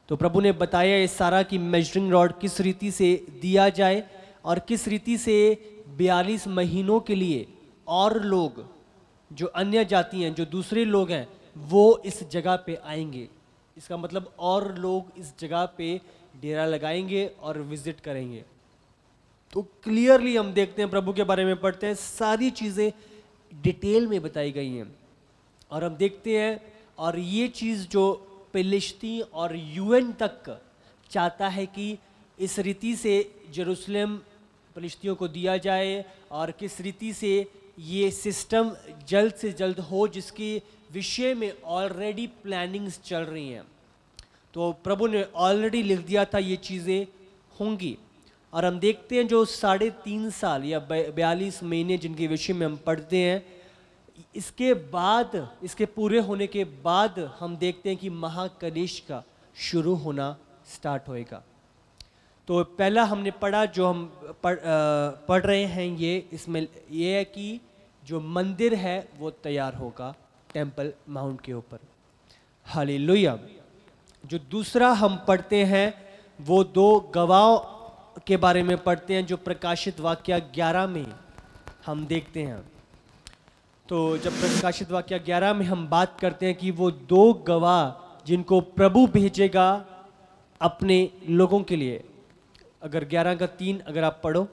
तो प्रभु ने बताया ये सारा कि मेजरिंग रॉड किस रीति से दिया जाए और किस रीति से 42 महीनों के लिए और लोग जो अन्य जाति हैं, जो दूसरे लोग हैं, वो इस जगह पे आएंगे। इसका मतलब और लोग इस जगह पे डेरा लगाएंगे और विजिट करेंगे। तो क्लियरली हम देखते हैं, प्रभु के बारे में पढ़ते हैं, सारी चीज़ें डिटेल में बताई गई हैं और हम देखते हैं। और ये चीज़ जो फिलिस्तीन और यूएन तक चाहता है कि इस रीति से जेरूसलम फिलिस्तीनियों को दिया जाए और किस रीति से ये सिस्टम जल्द से जल्द हो, जिसके विषय में ऑलरेडी प्लानिंग्स चल रही हैं। तो प्रभु ने ऑलरेडी लिख दिया था ये चीज़ें होंगी। और हम देखते हैं जो 3.5 साल या 42 महीने जिनके विषय में हम पढ़ते हैं, इसके बाद, इसके पूरे होने के बाद हम देखते हैं कि महाकलेश का शुरू होना स्टार्ट होएगा। तो पहला हमने पढ़ा, जो हम पढ़ रहे हैं ये, इसमें ये है कि जो मंदिर है वो तैयार होगा टेंपल माउंट के ऊपर। हालेलुया। जो दूसरा हम पढ़ते हैं वो 2 गवाह के बारे में पढ़ते हैं, जो प्रकाशित वाक्य 11 में हम देखते हैं। तो जब प्रकाशित वाक्य 11 में हम बात करते हैं कि वो 2 गवाह जिनको प्रभु भेजेगा अपने लोगों के लिए, अगर 11 का 3 अगर आप पढ़ो,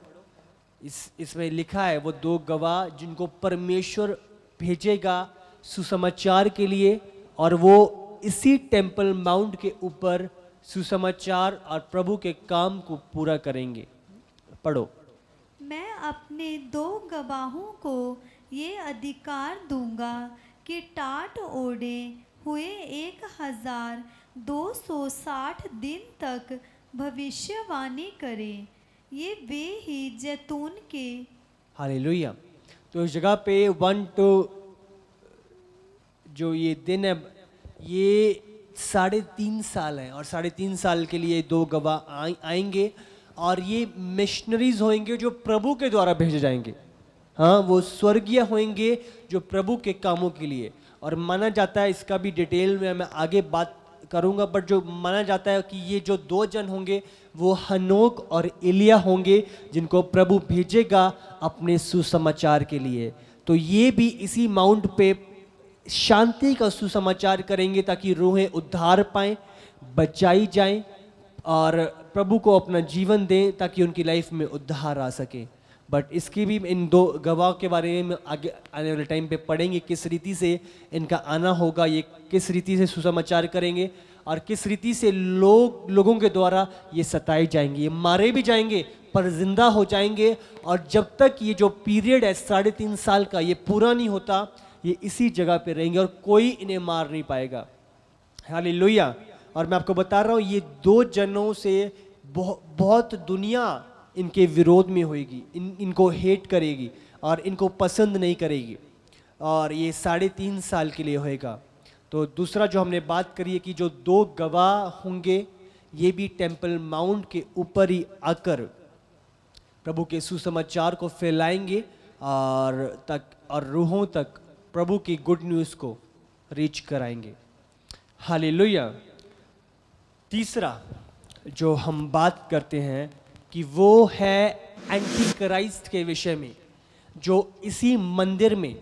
इसमें लिखा है वो 2 गवाह जिनको परमेश्वर भेजेगा सुसमाचार के लिए, और वो इसी टेंपल माउंट के ऊपर सुसमाचार और प्रभु के काम को पूरा करेंगे। पढ़ो। मैं अपने 2 गवाहों को ये अधिकार दूंगा कि टाट ओढ़े हुए 1260 दिन तक भविष्यवाणी करें। ये वे ही जैतून के। हालेलुया। तो इस जगह पे 1 to जो ये दिन है ये 3.5 साल है, और 3.5 साल के लिए 2 गवाह आएंगे और ये मिशनरीज होंगे जो प्रभु के द्वारा भेजे जाएंगे। हाँ, वो स्वर्गीय होंगे जो प्रभु के कामों के लिए। और माना जाता है, इसका भी डिटेल में मैं आगे बात करूंगा, बट जो माना जाता है कि ये जो 2 जन होंगे वो हनोक और एलिया होंगे जिनको प्रभु भेजेगा अपने सुसमाचार के लिए। तो ये भी इसी माउंट पे शांति का सुसमाचार करेंगे ताकि रूहें उद्धार पाएं, बचाई जाएं और प्रभु को अपना जीवन दें ताकि उनकी लाइफ में उद्धार आ सके। बट इसकी भी इन 2 गवाह के बारे में आगे आने वाले टाइम पे पढ़ेंगे, किस रीति से इनका आना होगा, ये किस रीति से सुसमाचार करेंगे और किस रीति से लोगों के द्वारा ये सताए जाएंगे, ये मारे भी जाएंगे पर जिंदा हो जाएंगे। और जब तक ये जो पीरियड है 3.5 साल का ये पूरा नहीं होता, ये इसी जगह पे रहेंगे और कोई इन्हें मार नहीं पाएगा। हालेलुया। और मैं आपको बता रहा हूँ ये 2 जनों से बहुत दुनिया इनके विरोध में होएगी, इनको हेट करेगी और इनको पसंद नहीं करेगी, और ये 3.5 साल के लिए होएगा। तो दूसरा जो हमने बात करी है कि जो 2 गवाह होंगे ये भी टेंपल माउंट के ऊपर ही आकर प्रभु के सुसमाचार को फैलाएंगे और रूहों तक प्रभु की गुड न्यूज़ को रीच कराएंगे। हालेलुया। तीसरा जो हम बात करते हैं कि वो है एंटी क्राइस्ट के विषय में, जो इसी मंदिर में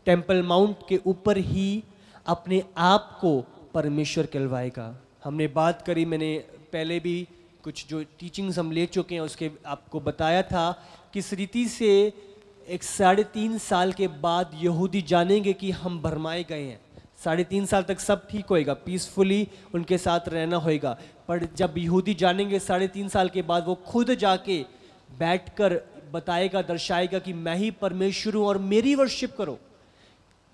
टेंपल माउंट के ऊपर ही अपने आप को परमेश्वर कहलवाएगा। हमने बात करी, मैंने पहले भी कुछ जो टीचिंग्स हम ले चुके हैं उसके आपको बताया था किस रीति से 3.5 साल के बाद यहूदी जानेंगे कि हम भरमाए गए हैं। 3.5 साल तक सब ठीक होएगा, पीसफुली उनके साथ रहना होएगा, पर जब यहूदी जानेंगे 3.5 साल के बाद वो खुद जाके बैठकर बताएगा, दर्शाएगा कि मैं ही परमेश्वर हूँ और मेरी वर्शिप करो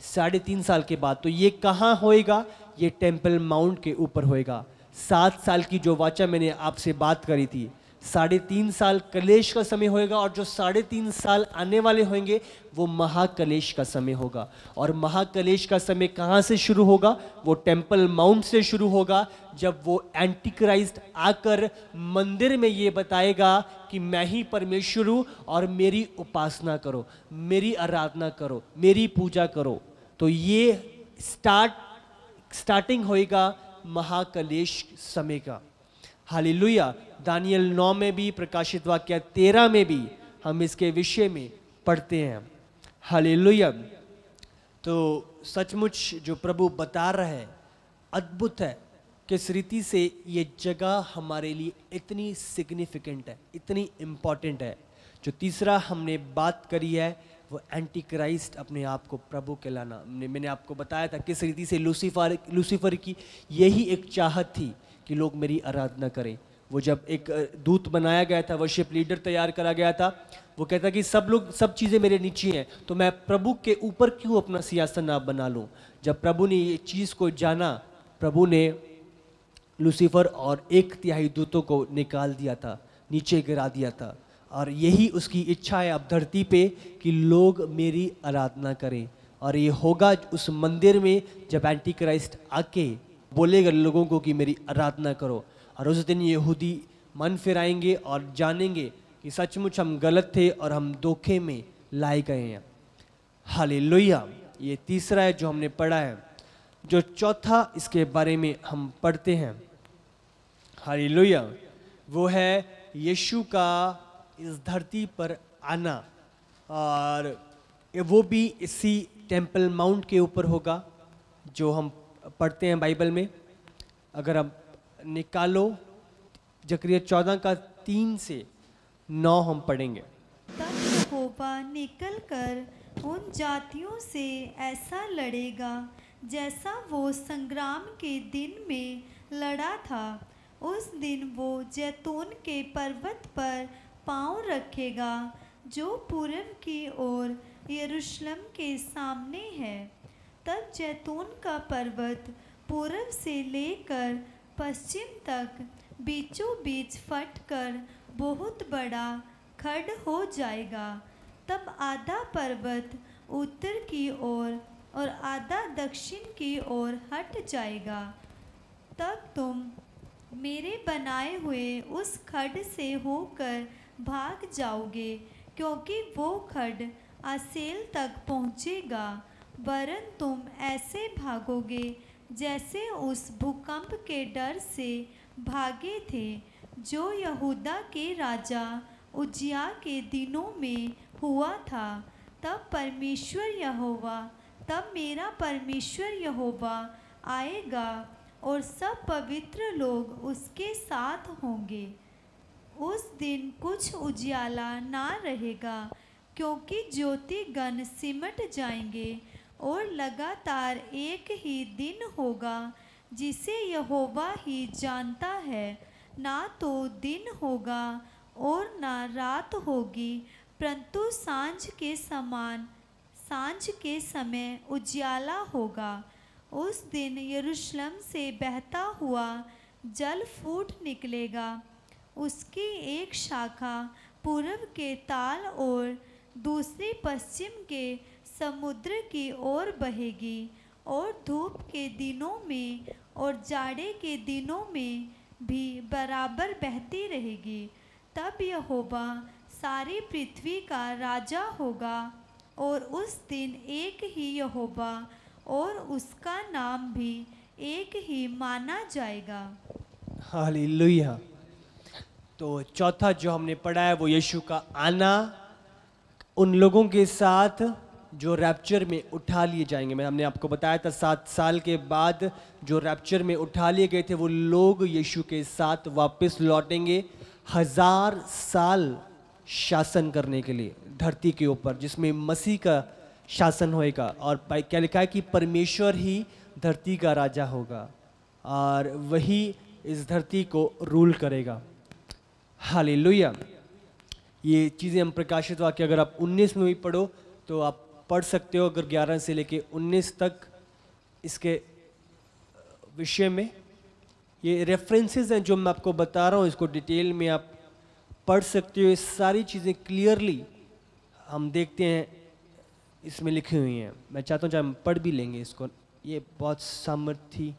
3.5 साल के बाद। तो ये कहाँ होएगा? ये टेम्पल माउंट के ऊपर होएगा। 7 साल की जो वाचा मैंने आपसे बात करी थी, 3.5 साल कलेश का समय होएगा, और जो 3.5 साल आने वाले होंगे वो महाकलेश का समय होगा। और महाकलेश का समय कहाँ से शुरू होगा? वो टेम्पल माउंट से शुरू होगा, जब वो एंटीक्राइस्ट आकर मंदिर में ये बताएगा कि मैं ही परमेश्वर हूँ और मेरी उपासना करो, मेरी आराधना करो, मेरी पूजा करो। तो ये स्टार्टिंग होएगा महाकलेश समय का। हालेलुया। दानियल 9 में भी, प्रकाशित वाक्य 13 में भी हम इसके विषय में पढ़ते हैं। हालेलुया। तो सचमुच जो प्रभु बता रहा है अद्भुत है, किस रीति से ये जगह हमारे लिए इतनी सिग्निफिकेंट है, इतनी इम्पॉर्टेंट है। जो तीसरा हमने बात करी है वो एंटी क्राइस्ट अपने आप को प्रभु कहलाना। मैंने आपको बताया था किस रीति से लूसीफर की यही एक चाहत थी कि लोग मेरी आराधना करें। वो जब एक दूत बनाया गया था, वर्शिप लीडर तैयार करा गया था, वो कहता कि सब चीज़ें मेरे नीचे हैं, तो मैं प्रभु के ऊपर क्यों अपना सिंहासन ना बना लूँ। जब प्रभु ने ये चीज़ को जाना, प्रभु ने लूसीफर और 1/3 दूतों को निकाल दिया था, नीचे गिरा दिया था। और यही उसकी इच्छा है अब धरती पे कि लोग मेरी आराधना करें। और ये होगा उस मंदिर में जब एंटी क्राइस्ट आके बोलेगा लोगों को कि मेरी आराधना करो। और उस दिन यहूदी मन फिराएंगे और जानेंगे कि सचमुच हम गलत थे और हम धोखे में लाए गए हैं। हालेलुया। ये तीसरा है जो हमने पढ़ा है। जो चौथा इसके बारे में हम पढ़ते हैं, हालेलुया, वो है यीशु का इस धरती पर आना। और वो भी इसी टेम्पल माउंट के ऊपर होगा जो हम पढ़ते हैं बाइबल में। अगर हम निकालो जकरिया 14 का 3 से 9 हम पढ़ेंगे। तब यहोवा निकल कर उन जातियों से ऐसा लड़ेगा जैसा वो संग्राम के दिन में लड़ा था। उस दिन वो जैतून के पर्वत पर पाँव रखेगा जो पूरब की ओर यरूशलेम के सामने है। तब जैतून का पर्वत पूरब से लेकर पश्चिम तक बीचों बीच फटकर बहुत बड़ा खड़ हो जाएगा। तब आधा पर्वत उत्तर की ओर और आधा दक्षिण की ओर हट जाएगा। तब तुम मेरे बनाए हुए उस खड्ड से होकर भाग जाओगे, क्योंकि वो खड्ड आसेल तक पहुँचेगा। वरन तुम ऐसे भागोगे जैसे उस भूकंप के डर से भागे थे जो यहूदा के राजा उज्जिया के दिनों में हुआ था। तब मेरा परमेश्वर यहोवा आएगा और सब पवित्र लोग उसके साथ होंगे। उस दिन कुछ उजियाला ना रहेगा, क्योंकि ज्योतिगण सिमट जाएंगे और लगातार एक ही दिन होगा जिसे यहोवा ही जानता है। ना तो दिन होगा और ना रात होगी, परंतु सांझ के समय उजियाला होगा। उस दिन यरूशलेम से बहता हुआ जल फूट निकलेगा। उसकी एक शाखा पूर्व के ताल और दूसरी पश्चिम के समुद्र की ओर बहेगी। और धूप के दिनों में और जाड़े के दिनों में भी बराबर बहती रहेगी। तब यहोवा सारी पृथ्वी का राजा होगा और उस दिन एक ही यहोवा और उसका नाम भी एक ही माना जाएगा। हालेलुया। तो चौथा जो हमने पढ़ा है वो यीशु का आना उन लोगों के साथ जो रैप्चर में उठा लिए जाएंगे। हमने आपको बताया था 7 साल के बाद जो रैप्चर में उठा लिए गए थे वो लोग यीशु के साथ वापस लौटेंगे 1000 साल शासन करने के लिए धरती के ऊपर, जिसमें मसीह का शासन होएगा। और क्या लिखा है कि परमेश्वर ही धरती का राजा होगा और वही इस धरती को रूल करेगा। हालेलुया। ये चीज़ें हम प्रकाशित वाक्य अगर आप 19 में भी पढ़ो तो आप पढ़ सकते हो। अगर 11 से लेके 19 तक इसके विषय में। ये रेफरेंसेस हैं जो मैं आपको बता रहा हूँ, इसको डिटेल में आप पढ़ सकते हो। ये सारी चीज़ें क्लियरली हम देखते हैं इसमें लिखी हुई हैं। मैं चाहता हूँ जब हम पढ़ भी लेंगे इसको, ये बहुत सामर्थी।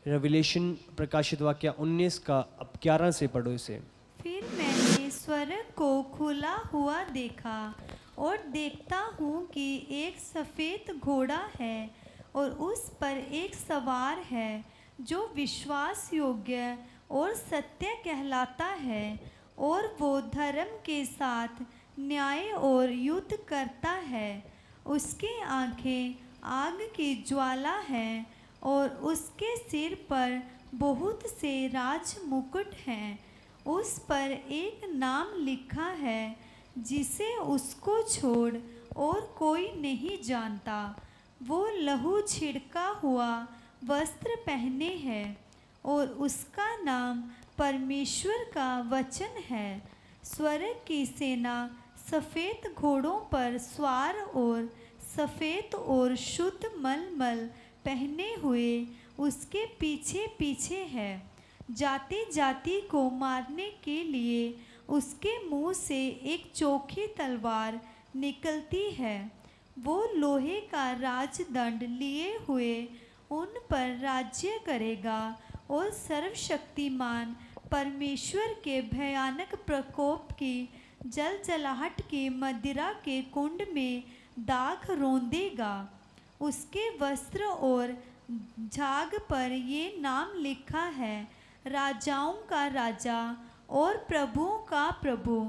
रेवलेशन प्रकाशित वाक्य 19 का अब 11 से पढ़ो इसे। फिर मैंने स्वर्ग को खुला हुआ देखा और देखता हूँ कि एक सफ़ेद घोड़ा है और उस पर एक सवार है जो विश्वास योग्य और सत्य कहलाता है, और वो धर्म के साथ न्याय और युद्ध करता है। उसकी आँखें आग की ज्वाला है और उसके सिर पर बहुत से राज मुकुट हैं। उस पर एक नाम लिखा है जिसे उसको छोड़ और कोई नहीं जानता। वो लहू छिड़का हुआ वस्त्र पहने है और उसका नाम परमेश्वर का वचन है। स्वर्ग की सेना सफ़ेद घोड़ों पर सवार और सफ़ेद और शुद्ध मलमल पहने हुए उसके पीछे पीछे है। जाति जाति को मारने के लिए उसके मुंह से एक चोखी तलवार निकलती है। वो लोहे का राजदंड लिए हुए उन पर राज्य करेगा और सर्वशक्तिमान परमेश्वर के भयानक प्रकोप की जलजलाहट की मदिरा के कुंड में दाख रौंदेगा। उसके वस्त्र और झाग पर ये नाम लिखा है, राजाओं का राजा और प्रभुओं का प्रभु।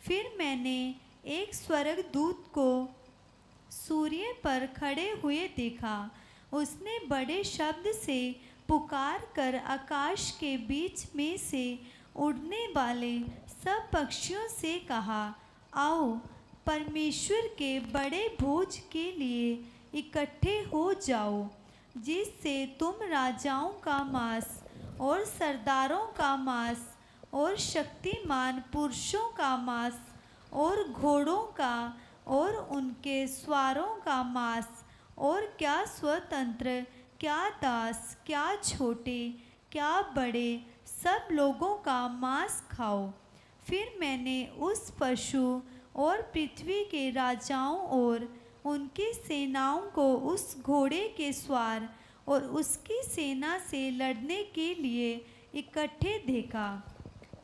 फिर मैंने एक स्वर्गदूत को सूर्य पर खड़े हुए देखा। उसने बड़े शब्द से पुकार कर आकाश के बीच में से उड़ने वाले सब पक्षियों से कहा, आओ परमेश्वर के बड़े भोज के लिए इकट्ठे हो जाओ, जिससे तुम राजाओं का मांस और सरदारों का मांस और शक्तिमान पुरुषों का मांस और घोड़ों का और उनके सवारों का मांस, और क्या स्वतंत्र, क्या दास, क्या छोटे, क्या बड़े, सब लोगों का मांस खाओ। फिर मैंने उस पशु और पृथ्वी के राजाओं और उनकी सेनाओं को उस घोड़े के सवार और उसकी सेना से लड़ने के लिए इकट्ठे देखा।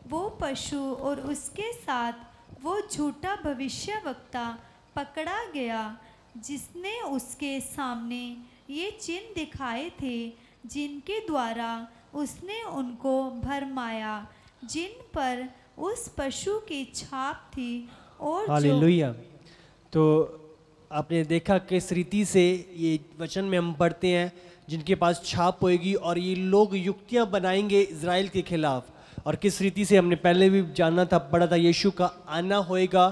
वो पशु और उसके साथ वो झूठा भविष्यवक्ता पकड़ा गया जिसने उसके सामने ये चिन्ह दिखाए थे, जिनके द्वारा उसने उनको भरमाया, जिन पर उस पशु की छाप थी। और हालेलुया। तो आपने देखा किस रीति से ये वचन में हम पढ़ते हैं, जिनके पास छाप होएगी और ये लोग युक्तियां बनाएंगे इज़राइल के खिलाफ। और किस रीति से हमने पहले भी जाना था, पढ़ा था, यीशु का आना होएगा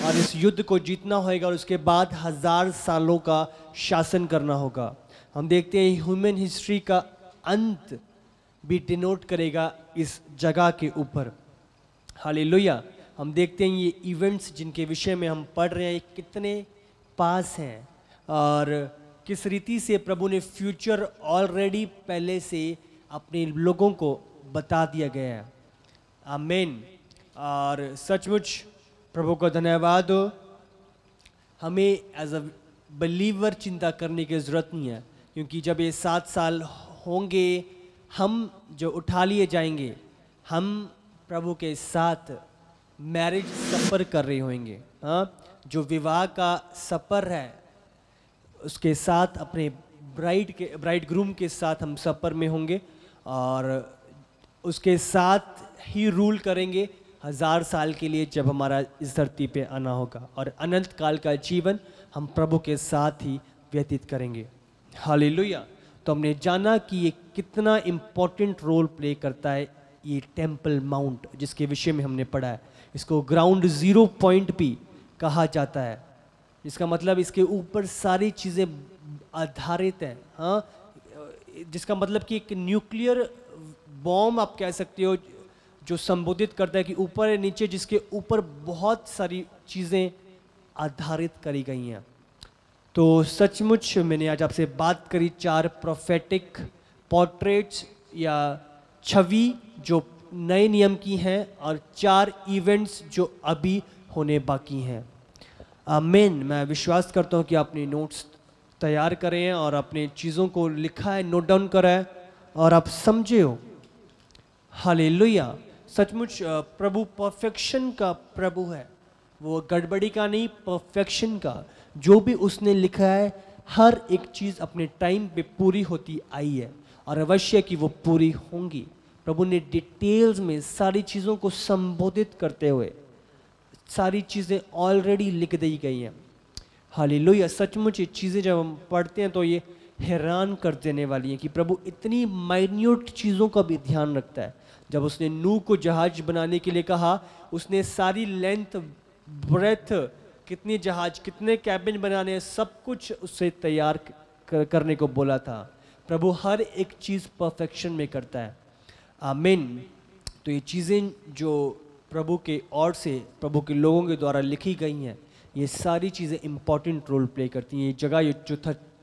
और इस युद्ध को जीतना होएगा और उसके बाद 1000 सालों का शासन करना होगा। हम देखते हैं ह्यूमन हिस्ट्री का अंत भी डिनोट करेगा इस जगह के ऊपर। हालेलुया। हम देखते हैं ये इवेंट्स जिनके विषय में हम पढ़ रहे हैं कितने पास हैं और किस रीति से प्रभु ने फ्यूचर ऑलरेडी पहले से अपने लोगों को बता दिया गया है। आमीन। और सचमुच प्रभु का धन्यवाद हो। हमें एज अ बिलीवर चिंता करने की ज़रूरत नहीं है, क्योंकि जब ये 7 साल होंगे हम जो उठा लिए जाएंगे, हम प्रभु के साथ मैरिज सफ़र कर रहे होंगे। हाँ, जो विवाह का सफ़र है उसके साथ अपने ब्राइड ग्रूम के साथ हम सफ़र में होंगे और उसके साथ ही रूल करेंगे 1000 साल के लिए, जब हमारा इस धरती पे आना होगा और अनंत काल का जीवन हम प्रभु के साथ ही व्यतीत करेंगे। हालेलुया। तो हमने जाना कि ये कितना इम्पोर्टेंट रोल प्ले करता है ये टेम्पल माउंट, जिसके विषय में हमने पढ़ा है। इसको ग्राउंड ज़ीरो पॉइंट भी कहा जाता है। इसका मतलब इसके ऊपर सारी चीज़ें आधारित हैं। हाँ, जिसका मतलब कि एक न्यूक्लियर बॉम्ब आप कह सकते हो, जो संबोधित करता है कि ऊपर है नीचे, जिसके ऊपर बहुत सारी चीज़ें आधारित करी गई हैं। तो सचमुच मैंने आज आपसे बात करी 4 प्रोफेटिक पोर्ट्रेट्स या छवि जो नए नियम की हैं और 4 इवेंट्स जो अभी होने बाकी हैं। आमीन। मैं विश्वास करता हूँ कि आपने नोट्स तैयार करे हैं और अपने चीज़ों को लिखा है, नोट डाउन करा है और आप समझे हो। हालेलुया। सचमुच प्रभु परफेक्शन का प्रभु है, वो गड़बड़ी का नहीं, परफेक्शन का। जो भी उसने लिखा है हर एक चीज़ अपने टाइम पे पूरी होती आई है और अवश्य कि वो पूरी होंगी। प्रभु ने डिटेल्स में सारी चीज़ों को संबोधित करते हुए सारी चीज़ें ऑलरेडी लिख दी गई हैं। हालेलुया। सचमुच ये चीज़ें जब हम पढ़ते हैं तो ये हैरान कर देने वाली हैं कि प्रभु इतनी माइन्यूट चीज़ों का भी ध्यान रखता है। जब उसने नूह को जहाज बनाने के लिए कहा, उसने सारी लेंथ ब्रेथ, कितनी जहाज, कितने कैबिन बनाने हैं, सब कुछ उससे तैयार करने को बोला था। प्रभु हर एक चीज़ परफेक्शन में करता है। आमीन। तो ये चीज़ें जो प्रभु के ओर से, प्रभु के लोगों के द्वारा लिखी गई हैं, ये सारी चीज़ें इम्पॉर्टेंट रोल प्ले करती हैं। ये जगह ये जो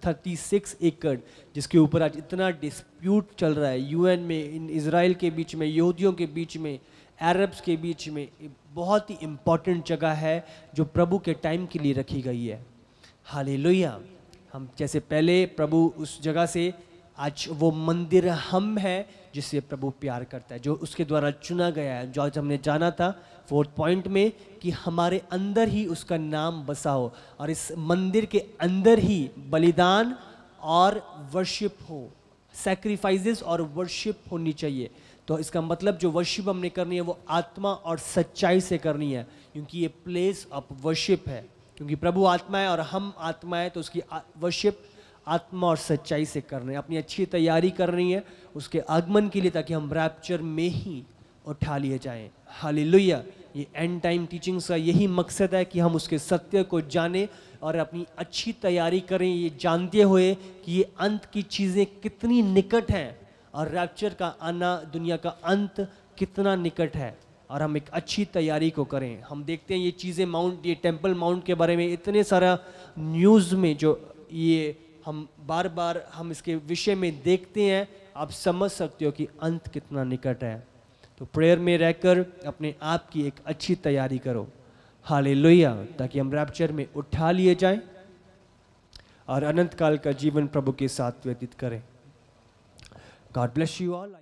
36 एकड़ जिसके ऊपर आज इतना डिस्प्यूट चल रहा है यूएन में, इन इज़राइल के बीच में, यहूदियों के बीच में, अरब्स के बीच में, बहुत ही इम्पॉर्टेंट जगह है जो प्रभु के टाइम के लिए रखी गई है। हालेलुया। हम जैसे पहले प्रभु उस जगह से, आज वो मंदिर हम है जिससे प्रभु प्यार करता है, जो उसके द्वारा चुना गया है। जो आज हमने जाना था 4th पॉइंट में कि हमारे अंदर ही उसका नाम बसा हो और इस मंदिर के अंदर ही बलिदान और वर्शिप हो, सैक्रिफाइसेस और वर्शिप होनी चाहिए। तो इसका मतलब जो वर्शिप हमने करनी है वो आत्मा और सच्चाई से करनी है, क्योंकि ये प्लेस ऑफ वर्शिप है। क्योंकि प्रभु आत्मा है और हम आत्मा है, तो उसकी वर्शिप आत्मा और सच्चाई से करनी है। अपनी अच्छी तैयारी करनी है उसके आगमन के लिए, ताकि हम रैप्चर में ही उठा लिए जाएं। हालेलुया। ये एंड टाइम टीचिंग्स का यही मकसद है कि हम उसके सत्य को जानें और अपनी अच्छी तैयारी करें, ये जानते हुए कि ये अंत की चीज़ें कितनी निकट हैं और रैप्चर का आना, दुनिया का अंत कितना निकट है, और हम एक अच्छी तैयारी को करें। हम देखते हैं ये चीज़ें माउंट, ये टेम्पल माउंट के बारे में इतने सारा न्यूज़ में जो ये हम बार बार हम इसके विषय में देखते हैं, आप समझ सकते हो कि अंत कितना निकट है। तो प्रेयर में रहकर अपने आप की एक अच्छी तैयारी करो। हालेलुया। ताकि हम रैप्चर में उठा लिए जाएं और अनंत काल का जीवन प्रभु के साथ व्यतीत करें। God bless you all.